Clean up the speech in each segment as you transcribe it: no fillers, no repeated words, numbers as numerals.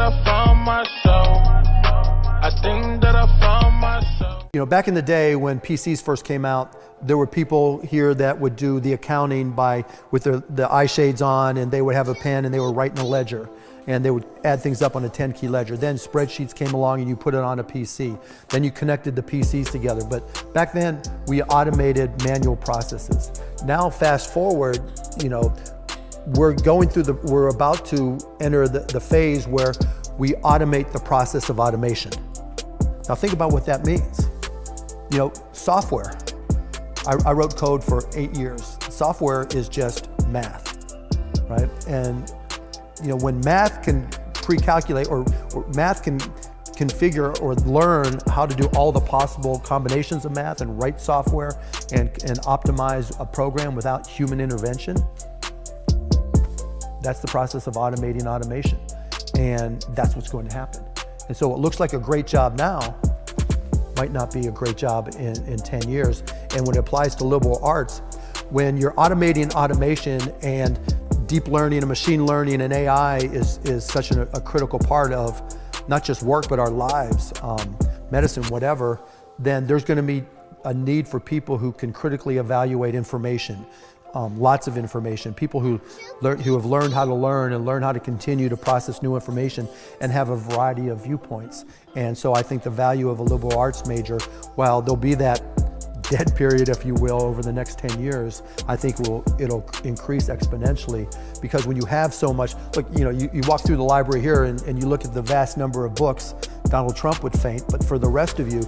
I found myself. I think that I found myself. You know, back in the day when PCs first came out, there were people here that would do the accounting with the eye shades on, and they would have a pen and they were writing a ledger, and they would add things up on a 10-key ledger. Then spreadsheets came along and you put it on a PC. Then you connected the PCs together. But back then we automated manual processes. Now fast forward, you know, we're about to enter the phase where we automate the process of automation. Now think about what that means. You know, software. I wrote code for 8 years. Software is just math, right? And you know, when math can pre-calculate or math can configure or learn how to do all the possible combinations of math and write software and optimize a program without human intervention, that's the process of automating automation. And that's what's going to happen. And so what looks like a great job now might not be a great job in 10 years. And when it applies to liberal arts, when you're automating automation and deep learning and machine learning and AI is such a critical part of not just work, but our lives, medicine, whatever, then there's going to be a need for people who can critically evaluate information, lots of information, people who have learned how to learn and learn how to continue to process new information and have a variety of viewpoints. And so I think the value of a liberal arts major, while there'll be that dead period, if you will, over the next 10 years, I think it'll increase exponentially, because when you have so much, look, you know, you walk through the library here and you look at the vast number of books, Donald Trump would faint, but for the rest of you,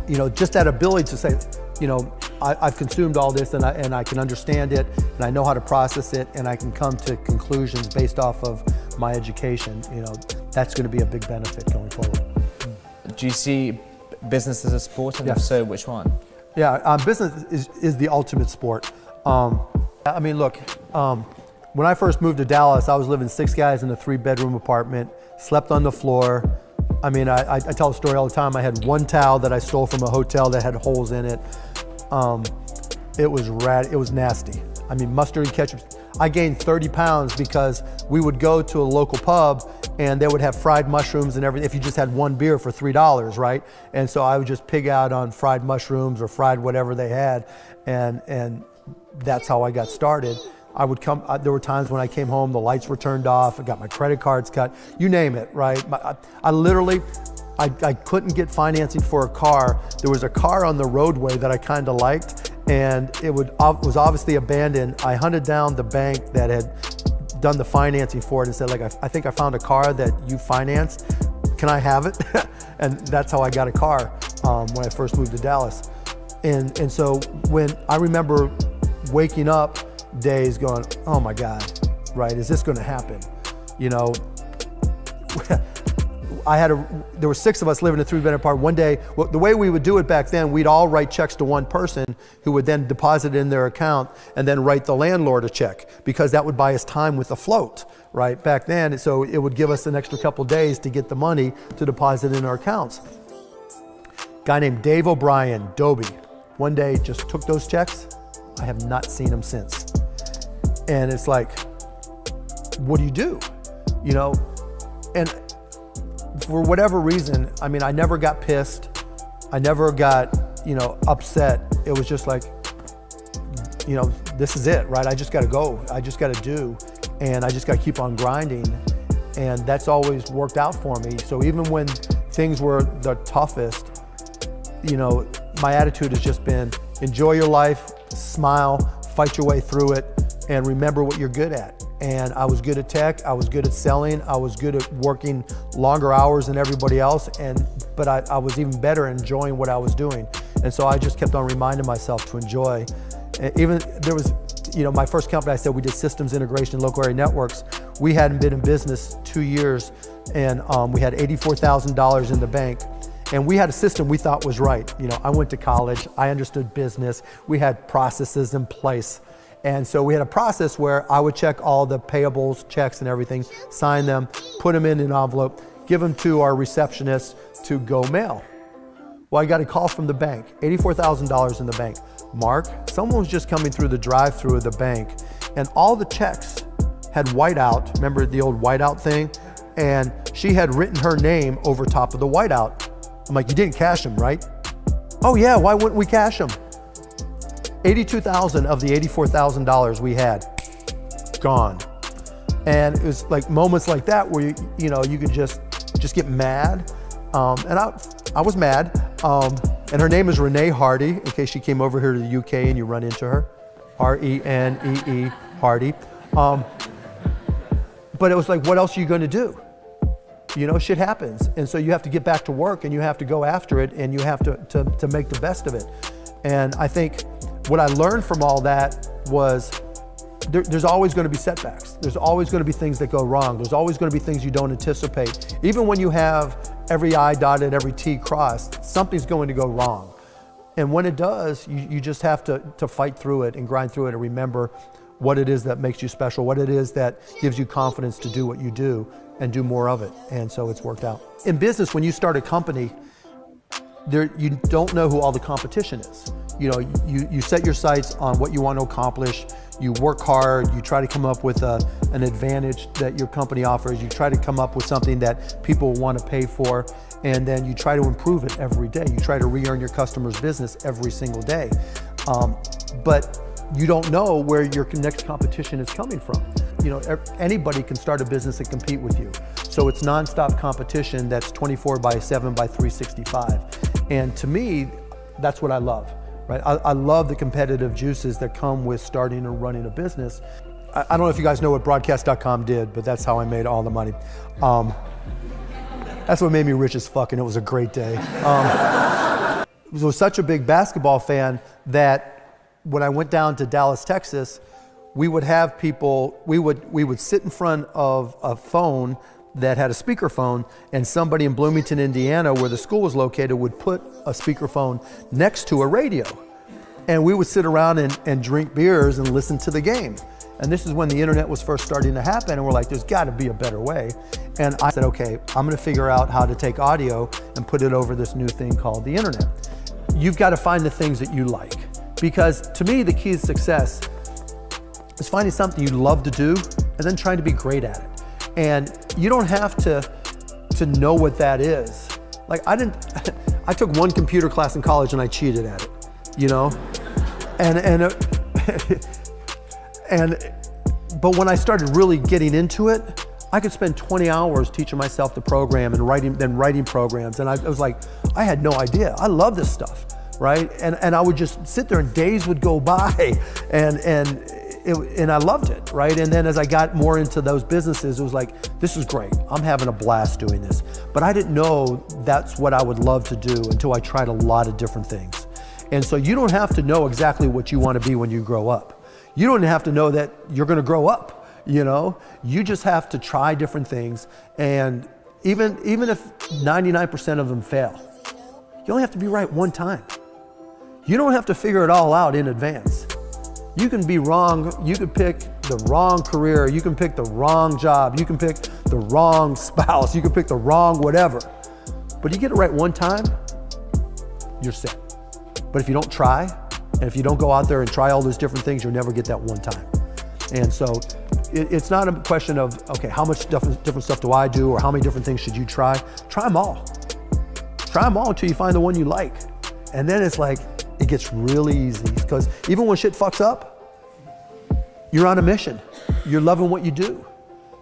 you know, just that ability to say, you know, I've consumed all this and I can understand it and I know how to process it and I can come to conclusions based off of my education, you know, that's going to be a big benefit going forward. Do you see business as a sport, and yes. If so, which one? Yeah, business is the ultimate sport. I mean, look, when I first moved to Dallas, I was living 6 guys in a 3-bedroom apartment, slept on the floor. I mean, I tell the story all the time. I had one towel that I stole from a hotel that had holes in it. It was nasty. I mean, mustard and ketchup. I gained 30 pounds because we would go to a local pub and they would have fried mushrooms and everything if you just had one beer for $3, right? And so I would just pig out on fried mushrooms or fried whatever they had, and that's how I got started. I would come, there were times when I came home, the lights were turned off, I got my credit cards cut, you name it, right? I literally, I couldn't get financing for a car. There was a car on the roadway that I kind of liked, and it was obviously abandoned. I hunted down the bank that had done the financing for it and said, like, I think I found a car that you financed. Can I have it? And that's how I got a car when I first moved to Dallas. And so when I remember waking up days going, oh my God, right, is this gonna happen? You know, there were 6 of us living in a 3-bedroom apartment. One day, the way we would do it back then, we'd all write checks to one person who would then deposit it in their account and then write the landlord a check, because that would buy us time with the float, right, back then. So it would give us an extra couple days to get the money to deposit in our accounts. Guy named Dave O'Brien, Dobie, one day just took those checks. I have not seen him since. And it's like, what do you do? You know, and for whatever reason, I mean, I never got pissed. I never got, you know, upset. It was just like, you know, this is it, right? I just got to go. I just got to do. And I just got to keep on grinding. And that's always worked out for me. So even when things were the toughest, you know, my attitude has just been enjoy your life, smile, fight your way through it, and remember what you're good at. And I was good at tech, I was good at selling, I was good at working longer hours than everybody else, but I was even better at enjoying what I was doing. And so I just kept on reminding myself to enjoy. And even there was, you know, my first company, I said we did systems integration in local area networks. We hadn't been in business 2 years, and we had $84,000 in the bank. And we had a system we thought was right. You know, I went to college, I understood business, we had processes in place. And so we had a process where I would check all the payables, checks and everything, sign them, put them in an envelope, give them to our receptionist to go mail. Well, I got a call from the bank, $84,000 in the bank. Mark, someone was just coming through the drive-through of the bank and all the checks had whiteout, remember the old whiteout thing? and she had written her name over top of the whiteout. I'm like, you didn't cash them, right? Oh yeah, why wouldn't we cash them? 82,000 of the $84,000 we had, gone. And it was like moments like that where you could just get mad. And I was mad. And her name is Renee Hardy, in case she came over here to the UK and you run into her. R-E-N-E-E, Hardy. But it was like, what else are you gonna do? Shit happens. And so you have to get back to work and you have to go after it and you have to make the best of it. And I think what I learned from all that was there's always gonna be setbacks. There's always gonna be things that go wrong. There's always gonna be things you don't anticipate. Even when you have every I dotted, every T crossed, something's going to go wrong. And when it does, you just have to fight through it and grind through it and remember what it is that makes you special, what it is that gives you confidence to do what you do and do more of it. And so it's worked out. In business, when you start a company, you don't know who all the competition is. You set your sights on what you want to accomplish. You work hard, you try to come up with an advantage that your company offers. You try to come up with something that people want to pay for, and then you try to improve it every day. You try to re-earn your customers' business every single day. But you don't know where your next competition is coming from. Anybody can start a business and compete with you. So it's nonstop competition that's 24/7 by 365. And to me, that's what I love. Right? I love the competitive juices that come with starting or running a business. I don't know if you guys know what broadcast.com did, but that's how I made all the money. That's what made me rich as fuck, and it was a great day. I was such a big basketball fan that when I went down to Dallas, Texas, we would have people, we would sit in front of a phone that had a speakerphone, and somebody in Bloomington, Indiana, where the school was located, would put a speakerphone next to a radio. And we would sit around and drink beers and listen to the game. And this is when the internet was first starting to happen, and we're like, there's gotta be a better way. And I said, okay, I'm gonna figure out how to take audio and put it over this new thing called the internet. You've gotta find the things that you like. Because to me, the key to success is finding something you love to do and then trying to be great at it. And you don't have to know what that is. Like I took one computer class in college and I cheated at it, but when I started really getting into it, I could spend 20 hours teaching myself the program and writing programs. And I was like, I had no idea. I love this stuff, right? And I would just sit there and days would go by and I loved it, right? And then as I got more into those businesses, it was like, this is great. I'm having a blast doing this. But I didn't know that's what I would love to do until I tried a lot of different things. And so you don't have to know exactly what you want to be when you grow up. You don't have to know that you're going to grow up, You just have to try different things. And even if 99% of them fail, you only have to be right one time. You don't have to figure it all out in advance. You can be wrong, you could pick the wrong career, you can pick the wrong job, you can pick the wrong spouse, you can pick the wrong whatever. But you get it right one time, you're set. But if you don't try, and if you don't go out there and try all those different things, you'll never get that one time. And so it's not a question of, okay, how much different stuff do I do, or how many different things should you try? Try them all. Try them all until you find the one you like. And then it's like, it gets really easy, because even when shit fucks up, you're on a mission. You're loving what you do,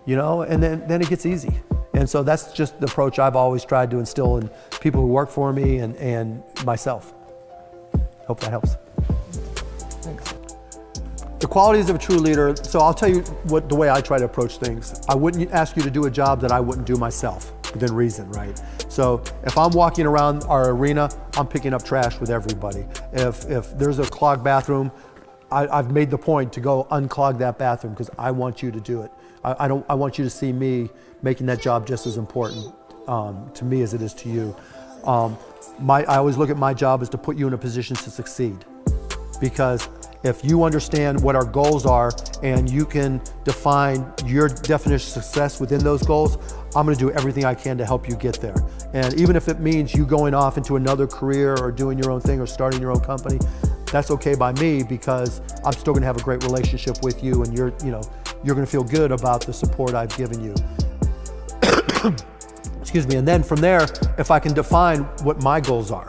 and then it gets easy. And so that's just the approach I've always tried to instill in people who work for me and myself. Hope that helps. Thanks. The qualities of a true leader. So I'll tell you the way I try to approach things. I wouldn't ask you to do a job that I wouldn't do myself, within reason, right? So if I'm walking around our arena, I'm picking up trash with everybody. If there's a clogged bathroom, I've made the point to go unclog that bathroom, because I want you to do it. I want you to see me making that job just as important to me as it is to you. I always look at my job as to put you in a position to succeed, because if you understand what our goals are and you can define your definition of success within those goals, I'm gonna do everything I can to help you get there. And even if it means you going off into another career or doing your own thing or starting your own company, that's okay by me, because I'm still gonna have a great relationship with you, and you're gonna feel good about the support I've given you. Excuse me. And then from there, if I can define what my goals are.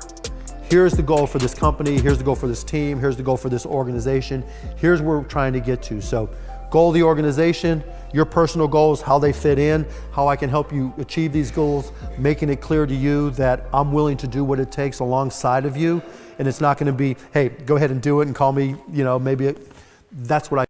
Here's the goal for this company, here's the goal for this team, here's the goal for this organization, here's where we're trying to get to. So goal of the organization, your personal goals, how they fit in, how I can help you achieve these goals, making it clear to you that I'm willing to do what it takes alongside of you. And it's not going to be, hey, go ahead and do it and call me, maybe that's what I